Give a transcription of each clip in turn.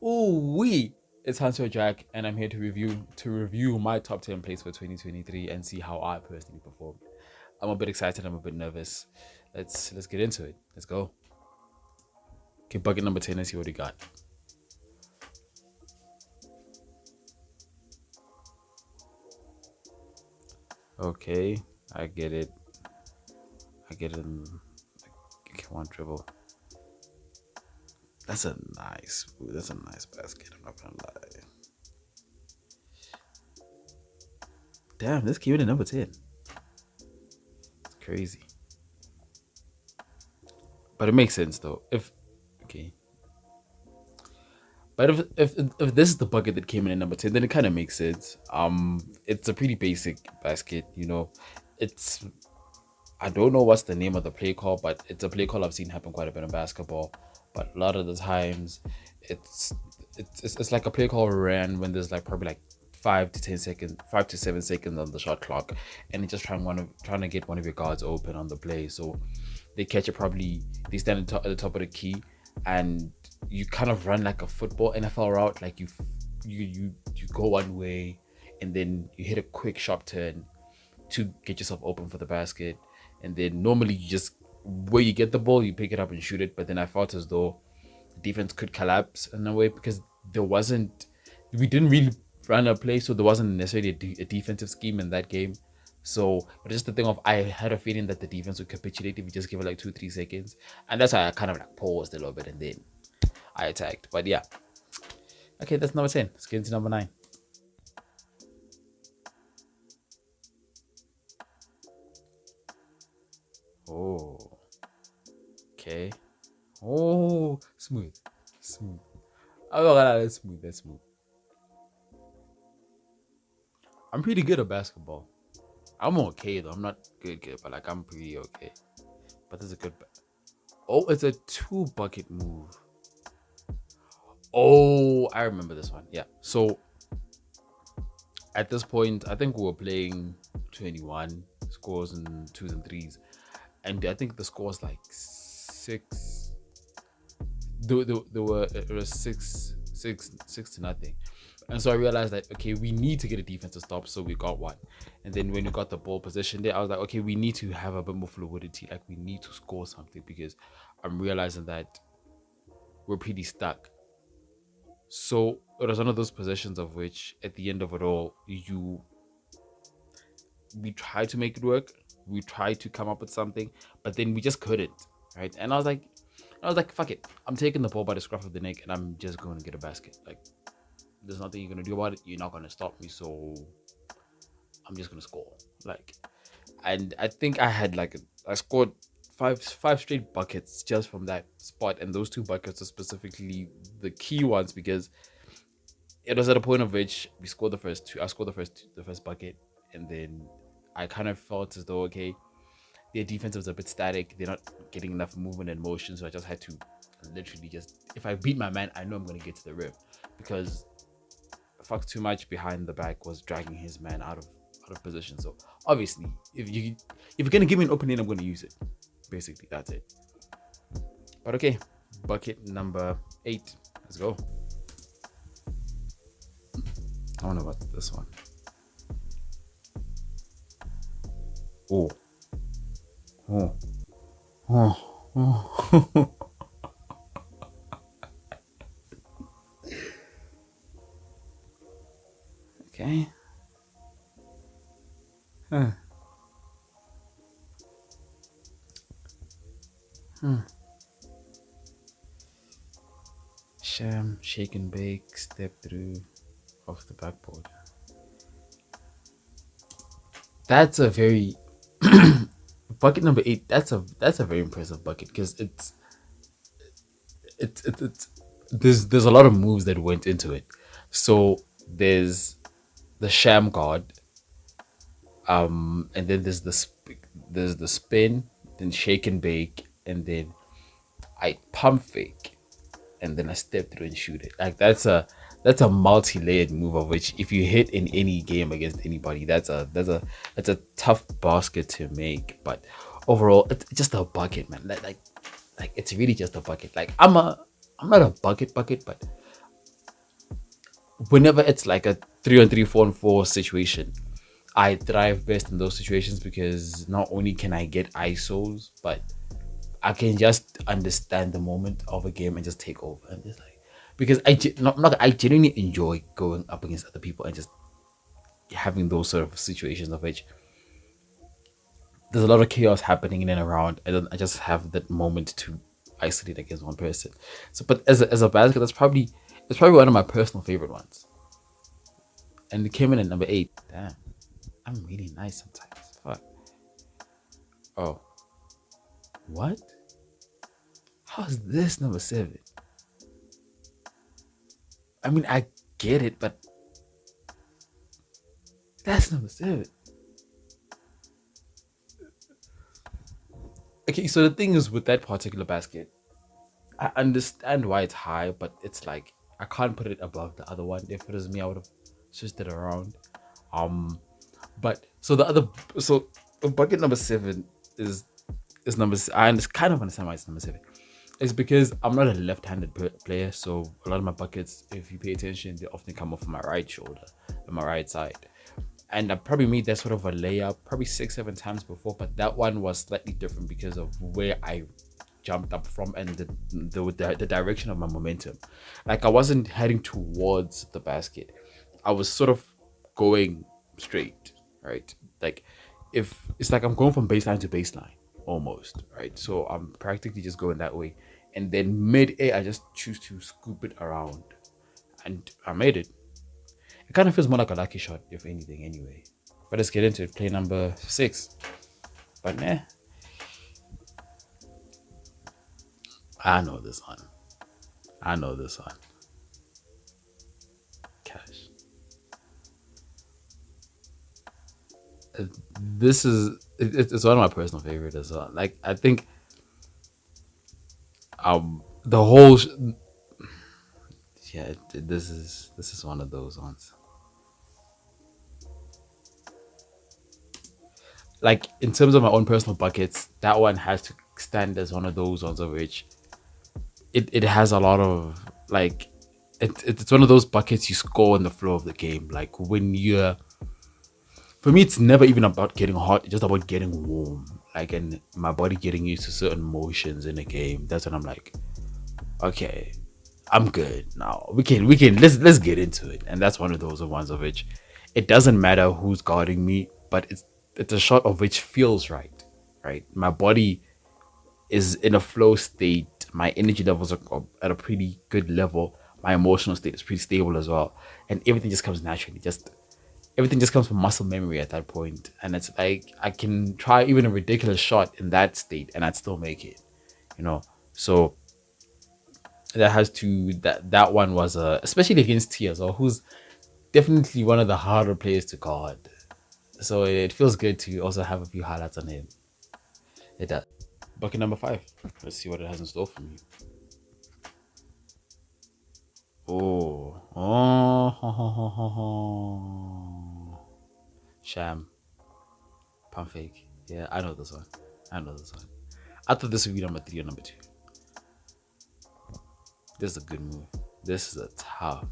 Ooh wee! It's Hunchojack, and I'm here to review my top 10 plays for 2023 and see how I personally performed. I'm a bit excited. I'm a bit nervous. Let's get into it. Let's go. Okay, bucket number 10. Let's see what we got. Okay, I get it. I get it. Okay, one dribble. That's a nice basket. I'm not gonna lie. Damn, this came in at number 10. It's crazy, but it makes sense though. If okay, But if this is the bucket that came in at number 10, then it kind of makes sense. It's a pretty basic basket, you know. It's I don't know what's the name of the play call, but it's a play call I've seen happen quite a bit in basketball. But a lot of the times, it's it's like a play call ran when there's like probably like 5 to 10 seconds, 5 to 7 seconds on the shot clock, and it's just trying to get one of your guards open on the play. So they catch it probably they stand at the top of the key, and you kind of run like a football NFL route, like you go one way, and then you hit a quick sharp turn to get yourself open for the basket. And then normally you just where you get the ball, you pick it up and shoot it. But then I felt as though the defense could collapse in a way because we didn't really run a play, so there wasn't necessarily a defensive scheme in that game. So, but just the thing of I had a feeling that the defense would capitulate if we just give it like 2 3 seconds, and that's why I kind of like paused a little bit and then I attacked. But yeah, okay, that's number 10. Let's get into number 9. Oh, okay. Oh, smooth, smooth. I'm not gonna lie, that's smooth. That's smooth. I'm pretty good at basketball. I'm okay though. I'm not good, but like I'm pretty okay. But there's a good. Oh, it's a two bucket move. Oh, I remember this one. Yeah. So at this point, I think we were playing 21 scores and twos and threes, and I think the score was like six. There were it was six to nothing. And so I realized that okay, we need to get a defensive stop, so we got one. And then when we got the ball position there, I was like, okay, we need to have a bit more fluidity. Like we need to score something because I'm realizing that we're pretty stuck. So it was one of those positions of which at the end of it all, we tried to make it work. We tried to come up with something, but then we just couldn't. Right. And I was like, fuck it. I'm taking the ball by the scruff of the neck and I'm just going to get a basket. Like there's nothing you're gonna do about it. You're not gonna stop me, so I'm just gonna score. Like, and I think I scored five straight buckets just from that spot, and those two buckets are specifically the key ones because it was at a point of which we scored the first two. I scored the first bucket, and then I kind of felt as though okay, their defense was a bit static. They're not getting enough movement and motion, so I just had to literally just if I beat my man, I know I'm gonna get to the rim because fuck too much behind the back was dragging his man out of position. So obviously, if you're gonna give me an opening, I'm gonna use it. Basically, that's it. But okay, bucket number 8. Let's go. I don't know about this one. Oh, oh, oh, oh. Okay. Huh. Hmm. Sham, shake and bake, step through off the backboard. That's a very bucket number 8. That's a very impressive bucket because it's there's a lot of moves that went into it. So there's the sham guard, and then there's the spin, then shake and bake, and then I pump fake, and then I step through and shoot it. Like that's a multi-layered move of which if you hit in any game against anybody, that's a tough basket to make. But overall, it's just a bucket, man. Like it's really just a bucket. Like I'm not a bucket, but whenever it's like a 3-on-3, 4-on-4 situation, I thrive best in those situations because not only can I get ISOs, but I can just understand the moment of a game and just take over and just like, because I genuinely enjoy going up against other people and just having those sort of situations of which there's a lot of chaos happening in and around. I just have that moment to isolate against one person. So, but as a basket, it's probably one of my personal favorite ones. And it came in at number 8. Damn, I'm really nice sometimes. Fuck. Oh, what? How's this number 7? I mean, I get it, but that's number 7. Okay, so the thing is with that particular basket, I understand why it's high, but it's like I can't put it above the other one. If it was me, I would have switched it around. Um, but so the other, so bucket number 7 is kind of understand why it's number 7. It's because I'm not a left-handed player, so a lot of my buckets, if you pay attention, they often come off of my right shoulder, on my right side. And I probably made that sort of a layup probably 6, 7 times before, but that one was slightly different because of where I jumped up from and the direction of my momentum. Like I wasn't heading towards the basket. I was sort of going straight, right? Like if it's like I'm going from baseline to baseline almost, right? So I'm practically just going that way. And then mid air, I just choose to scoop it around. And I made it. It kind of feels more like a lucky shot, if anything, anyway. But let's get into it. Play number 6. But nah, I know this one. I know this one. Cash. This is it's one of my personal favorites as well. Like I think the whole yeah, this is one of those ones. Like in terms of my own personal buckets, that one has to stand as one of those ones of which it has a lot of like it's one of those buckets you score in the flow of the game. Like when you're for me it's never even about getting hot, it's just about getting warm. Like and my body getting used to certain motions in a game. That's when I'm like, okay, I'm good now. We can let's get into it. And that's one of those ones of which it doesn't matter who's guarding me, but it's a shot of which feels right. Right? My body is in a flow state. My energy levels are at a pretty good level. My emotional state is pretty stable as well. And everything just comes naturally. Just everything just comes from muscle memory at that point. And it's like I can try even a ridiculous shot in that state and I'd still make it. You know? So that one was especially against T as well, who's definitely one of the harder players to guard. So it feels good to also have a few highlights on him. It does. Bucket number 5. Let's see what it has in store for me. Oh, sham, pump fake. Yeah, I know this one. I know this one. I thought this would be number 3 or number 2. This is a good move. This is a tough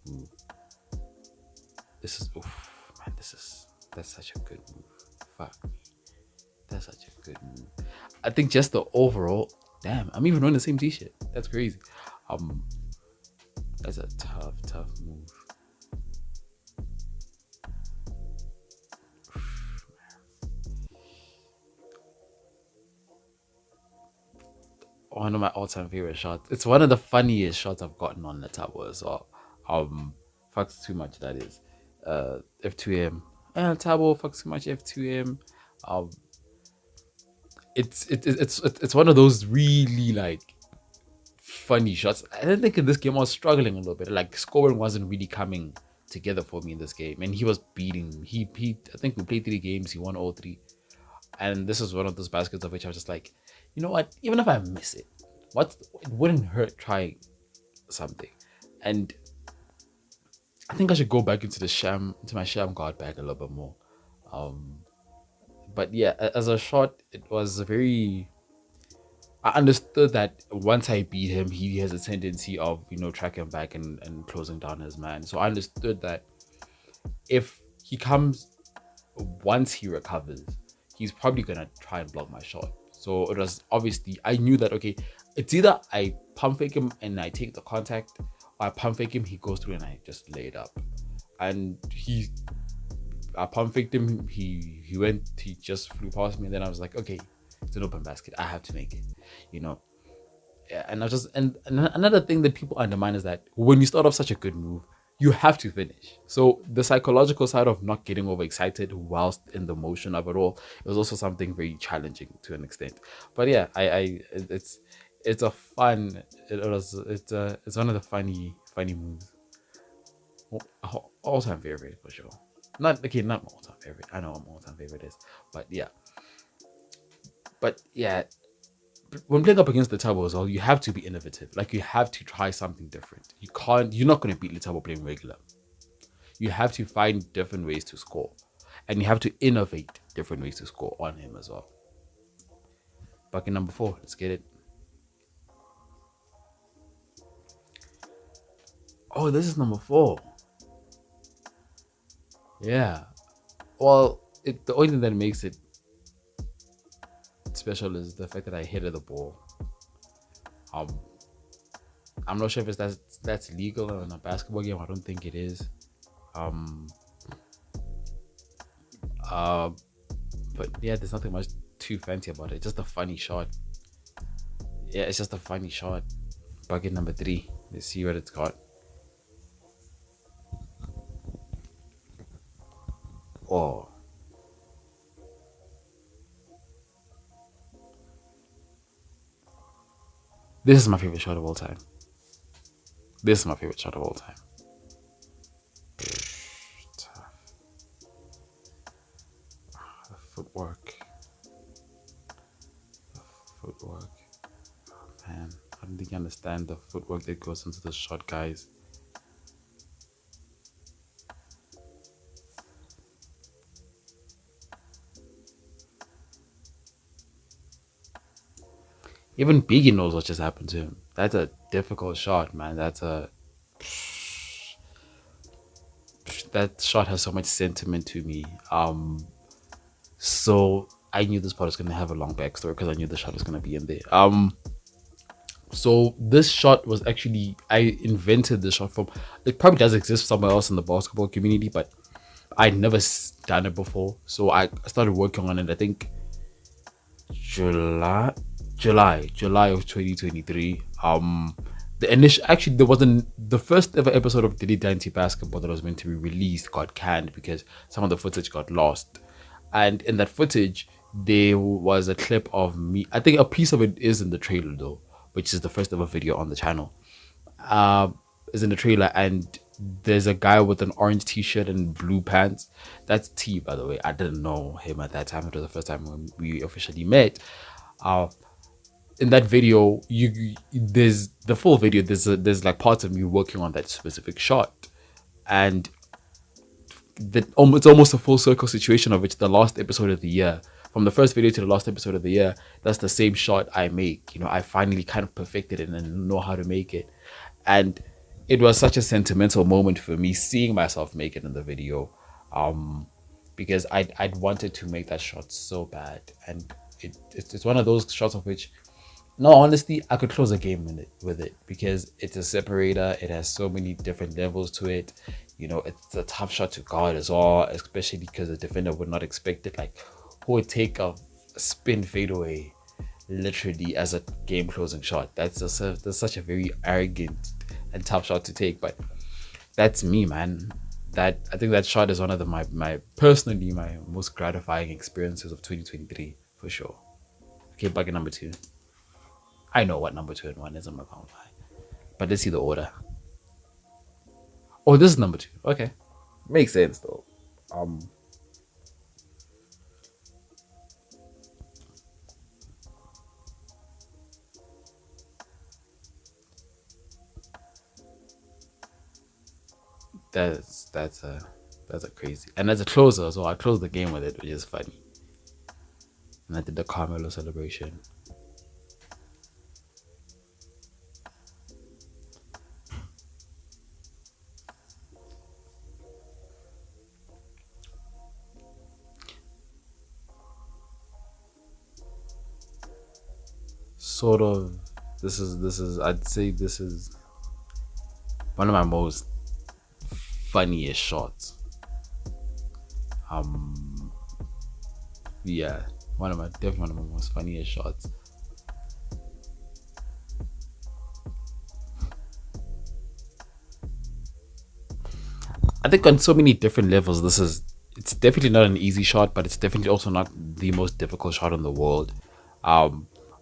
move. This is oof, man. That's such a good move. Fuck me. That's such a good move. I think just the overall. Damn, I'm even wearing the same T-shirt. That's crazy. Um, that's a tough move. One of my all-time favorite shots. It's one of the funniest shots I've gotten on the table as well. Fucks too much. That is, F2M. Tabo fucks too much F2M. Um, it's one of those really like funny shots. I don't think in this game I was struggling a little bit. Like scoring wasn't really coming together for me in this game, and he was beating me. He I think we played 3 games. He won all 3, and this is one of those baskets of which I was just like, you know what? Even if I miss it, it wouldn't hurt trying something. And I think I should go back into my sham guard bag a little bit more. Um, but yeah, as a shot, it was very I understood that once I beat him, he has a tendency of, tracking back and closing down his man. So I understood that if he comes once he recovers, he's probably gonna try and block my shot. So it was obviously, I knew that, okay, it's either I pump fake him and I take the contact, or I pump fake him, he goes through and I just lay it up. And I pump faked him, he just flew past me, and then I was like, okay, it's an open basket, I have to make it, you know. Yeah, and I was just, and another thing that people undermine is that when you start off such a good move, you have to finish. So the psychological side of not getting overexcited whilst in the motion of it all, it was also something very challenging to an extent. But yeah, it's a fun, it's one of the funny moves. All time favorite for sure. Not all time favorite. I know what my all time favorite is, but yeah, but yeah, when playing up against the Tabo as well, you have to be innovative. Like, you have to try something different. You're not going to beat the Tabo playing regular. You have to find different ways to score. And you have to innovate different ways to score on him as well. Bucket number 4, let's get it. Oh, this is number 4. Yeah. Well, the only thing that makes it special is the fact that I hit the ball. Um, I'm not sure if that's legal in a basketball game. I don't think it is. Um, uh, but yeah, there's nothing much too fancy about it. Just a funny shot. Yeah, it's just a funny shot. Bucket number 3. Let's see what it's got. Oh, this is my favorite shot of all time. This is my favorite shot of all time. The footwork. Footwork. Oh, man, I don't think you understand the footwork that goes into the shot, guys. Even Biggie knows what just happened to him. That's a difficult shot, man. That shot has so much sentiment to me. So I knew this part was gonna have a long backstory because I knew the shot was gonna be in there. So this shot was actually, I invented this shot from. It probably does exist somewhere else in the basketball community, but I'd never done it before. So I started working on it. I think July, July of 2023. The initial, actually, there wasn't, the first ever episode of Dilettante basketball that was meant to be released got canned because some of the footage got lost. And in that footage, there was a clip of me. I think a piece of it is in the trailer though, which is the first ever video on the channel. Is in the trailer, and there's a guy with an orange t-shirt and blue pants. That's T, by the way. I didn't know him at that time. It was the first time when we officially met. Uh, in that video, there's the full video. There's like parts of me working on that specific shot, and it's almost a full circle situation of which the last episode of the year, from the first video to the last episode of the year, that's the same shot I make. I finally kind of perfected it and know how to make it, and it was such a sentimental moment for me seeing myself make it in the video, because I'd wanted to make that shot so bad, and it's one of those shots of which, no, honestly, I could close a game with it because it's a separator. It has so many different levels to it. It's a tough shot to guard as well, especially because the defender would not expect it. Like, who would take a spin fadeaway literally as a game closing shot? That's such a very arrogant and tough shot to take. But that's me, man. I think that shot is one of my personally my most gratifying experiences of 2023 for sure. Okay, bucket number 2. I know what number 2 and 1 is. I'm not gonna lie, but let's see the order. Oh, this is number 2. Okay, makes sense though. Um, that's a crazy, and as a closer as well. I closed the game with it, which is funny. And I did the Carmelo celebration. sort of this is I'd say this is one of my most funniest shots. Um, yeah, definitely one of my most funniest shots. I think on so many different levels, it's definitely not an easy shot, but it's definitely also not the most difficult shot in the world.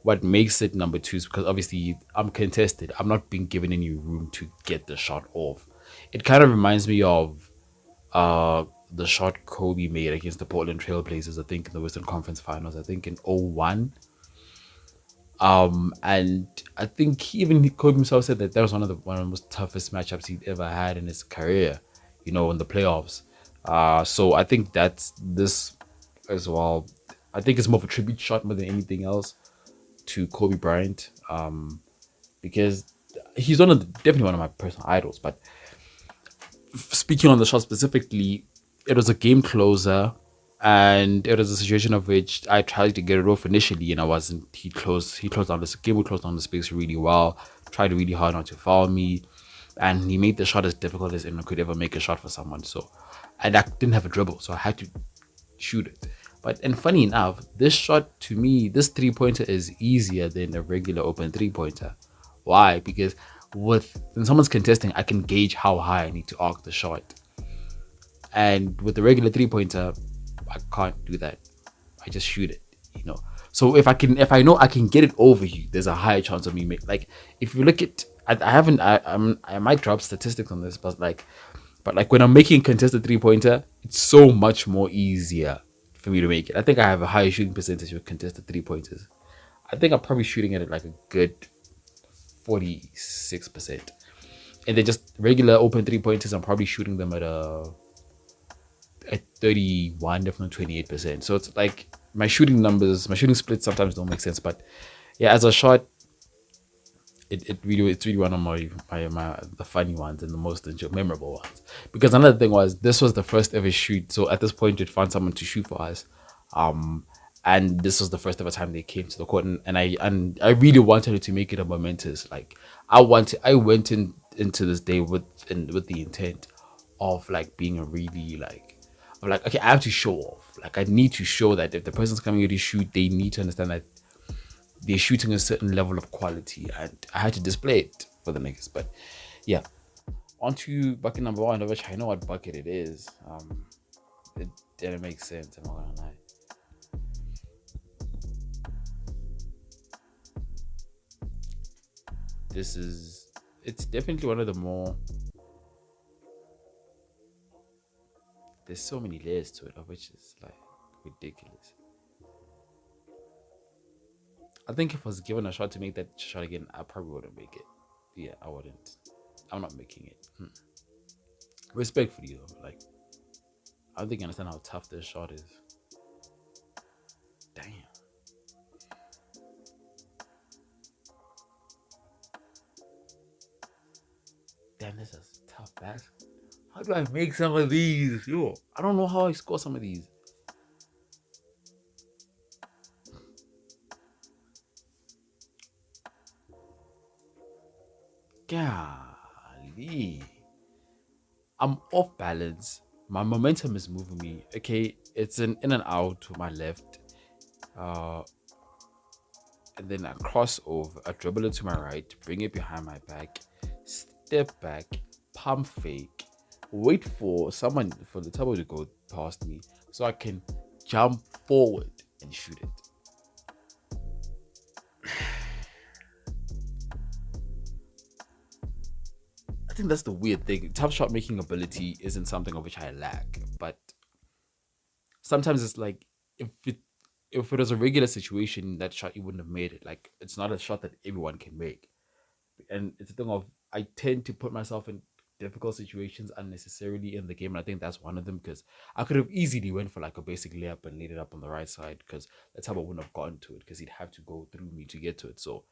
What makes it number two is because obviously I'm contested. I'm not being given any room to get the shot off. It kind of reminds me of the shot Kobe made against the Portland Trailblazers, I think in the Western Conference Finals, I think in '01. And I think even Kobe himself said that that was one of the most toughest matchups he'd ever had in his career, in the playoffs. So I think that's this as well. I think it's more of a tribute shot more than anything else to Kobe Bryant, because he's definitely one of my personal idols. But speaking on the shot specifically, it was a game closer, and it was a situation of which I tried to get it off initially, and I wasn't. He closed down this game. We closed down the space really well. Tried really hard not to foul me, and he made the shot as difficult as anyone could ever make a shot for someone. So, and I didn't have a dribble, so I had to shoot it. And funny enough, this shot to me, this 3 pointer is easier than a regular open 3 pointer. Why? Because when someone's contesting, I can gauge how high I need to arc the shot. And with the regular 3 pointer, I can't do that. I just shoot it. So if I know I can get it over you, there's a higher chance of me like if you look at I haven't I might drop statistics on this, but when I'm making contested 3 pointer, it's so much more easier for me to make it. I think I have a higher shooting percentage with contested 3 pointers. I think I'm probably shooting at it like a good 46%. And then just regular open 3 pointers, I'm probably shooting them at 31, if not 28%. So it's like my shooting numbers, my shooting splits sometimes don't make sense. But yeah, as a shot, it's really one of my the funny ones and the most memorable ones. Because another thing was this was the first ever shoot. So at this point, we'd found someone to shoot for us. And this was the first ever time they came to the court, and I really wanted to make it a momentous. Like I went into this day with the intent of like being a really like okay, I have to show off. Like I need to show that if the person's coming here to shoot, they need to understand that they're shooting a certain level of quality, and I had to display it for the niggas. But yeah, on to bucket number one, of which I know what bucket it is. It didn't make sense. I'm not gonna lie. It's definitely one of the more. There's so many layers to it, of which is like ridiculous. I think if I was given a shot to make that shot again, I probably wouldn't make it. Yeah, I wouldn't. I'm not making it. Respectfully though, like I don't think you understand how tough this shot is. Damn. Damn, this is tough basket. How do I make some of these? Yo, I don't know how I score some of these. Golly. I'm off balance. My momentum is moving me. Okay, it's an in and out to my left. Uh, and then I cross over, I dribble it to my right, bring it behind my back, step back, pump fake, wait for the table to go past me so I can jump forward and shoot it. I think that's the weird thing. Tough shot making ability isn't something of which I lack, but sometimes it's like if it was a regular situation, that shot you wouldn't have made it. Like it's not a shot that everyone can make, and it's a thing of I tend to put myself in difficult situations unnecessarily in the game, and I think that's one of them because I could have easily went for like a basic layup and laid it up on the right side because that's how I wouldn't have gotten to it because he'd have to go through me to get to it. So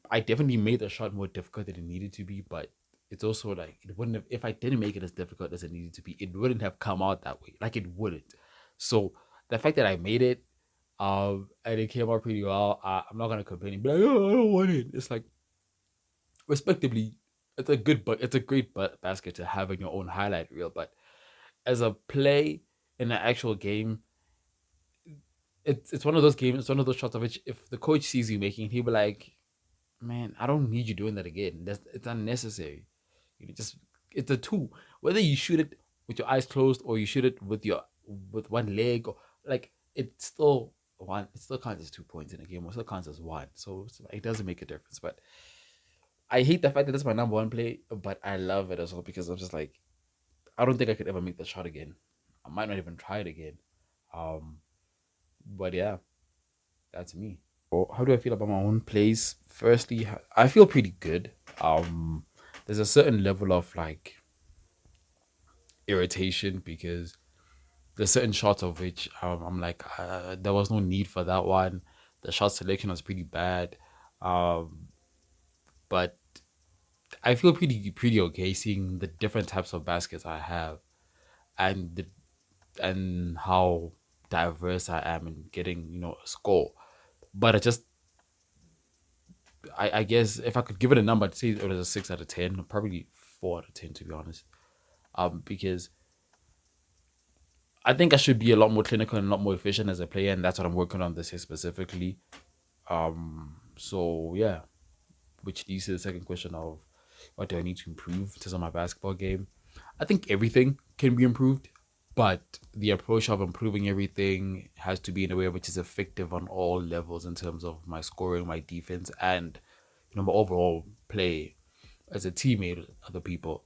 I definitely made the shot more difficult than it needed to be, but it's also like it wouldn't have if I didn't make it as difficult as it needed to be, it wouldn't have come out that way. Like it wouldn't. So the fact that I made it, And it came out pretty well. I'm not gonna complain, but like, oh, I don't want it. It's like, respectively, it's a good, but it's a great basket to have in your own highlight reel. But as a play in an actual game, it's one of those games. It's one of those shots of which if the coach sees you making it, he'll be like, "Man, I don't need you doing that again. It's unnecessary. You know, just it's a tool. Whether you shoot it with your eyes closed or you shoot it with one leg, or like it's still one. It still counts as 2 points in a game. Or still counts as one. So it doesn't make a difference. But I hate the fact that that's my number one play, but I love it as well because I'm just like, I don't think I could ever make that shot again. I might not even try it again. Um, but yeah, that's me. Well, how do I feel about my own plays? Firstly, I feel pretty good. There's a certain level of like irritation because there's certain shots of which I'm like, there was no need for that one. The shot selection was pretty bad, um, but I feel pretty okay seeing the different types of baskets I have and and how diverse I am in getting a score. But I guess if I could give it a number, I'd say it was a 6 out of 10, probably 4 out of 10 to be honest. Because I think I should be a lot more clinical and a lot more efficient as a player, and that's what I'm working on this year specifically. So yeah, which leads to the second question of what do I need to improve to my basketball game? I think everything can be improved, but the approach of improving everything has to be in a way which is effective on all levels in terms of my scoring, my defense, and my overall play as a teammate with other people.